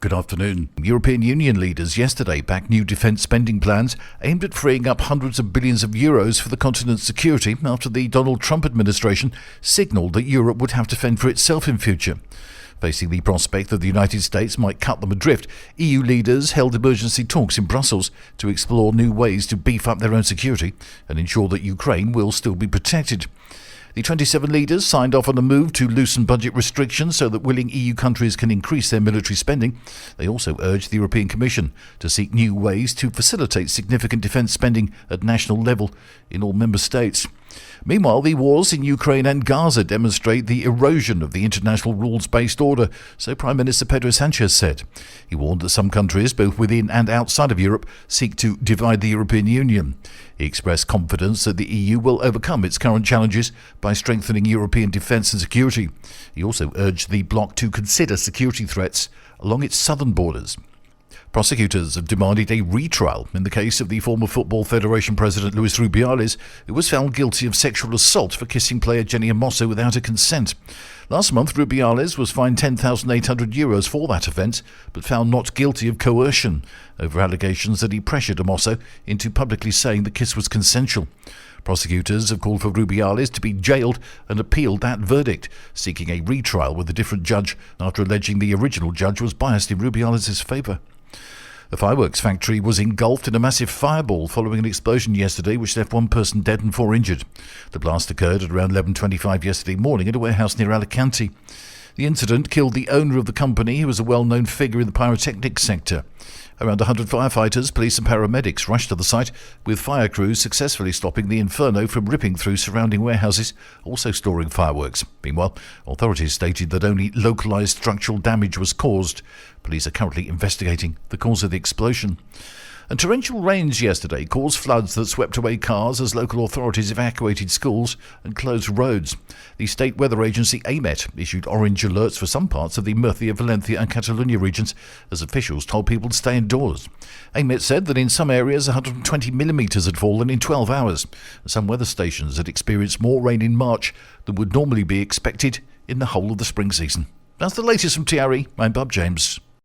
Good afternoon. European Union leaders yesterday backed new defence spending plans aimed at freeing up hundreds of billions of euros for the continent's security after the Donald Trump administration signalled that Europe would have to fend for itself in future. Facing the prospect that the United States might cut them adrift, EU leaders held emergency talks in Brussels to explore new ways to beef up their own security and ensure that Ukraine will still be protected. The 27 leaders signed off on a move to loosen budget restrictions so that willing EU countries can increase their military spending. They also urged the European Commission to seek new ways to facilitate significant defence spending at national level in all member states. Meanwhile, the wars in Ukraine and Gaza demonstrate the erosion of the international rules-based order, so Prime Minister Pedro Sanchez said. He warned that some countries, both within and outside of Europe, seek to divide the European Union. He expressed confidence that the EU will overcome its current challenges by strengthening European defence and security. He also urged the bloc to consider security threats along its southern borders. Prosecutors have demanded a retrial in the case of the former Football Federation president Luis Rubiales, who was found guilty of sexual assault for kissing player Jenny Hermoso without her consent. Last month, Rubiales was fined €10,800 for that offence, but found not guilty of coercion over allegations that he pressured Hermoso into publicly saying the kiss was consensual. Prosecutors have called for Rubiales to be jailed and appealed that verdict, seeking a retrial with a different judge after alleging the original judge was biased in Rubiales' favour. The fireworks factory was engulfed in a massive fireball following an explosion yesterday which left one person dead and 4 injured. The blast occurred at around 11:25 yesterday morning at a warehouse near Alicante. The incident killed the owner of the company, who was a well-known figure in the pyrotechnics sector. Around 100 firefighters, police and paramedics rushed to the site, with fire crews successfully stopping the inferno from ripping through surrounding warehouses, also storing fireworks. Meanwhile, authorities stated that only localised structural damage was caused. Police are currently investigating the cause of the explosion. And torrential rains yesterday caused floods that swept away cars as local authorities evacuated schools and closed roads. The state weather agency AEMET issued orange alerts for some parts of the Murcia, Valencia and Catalonia regions as officials told people to stay indoors. AEMET said that in some areas 120 millimetres had fallen in 12 hours. Some weather stations had experienced more rain in March than would normally be expected in the whole of the spring season. That's the latest from TRE. I'm Bob James.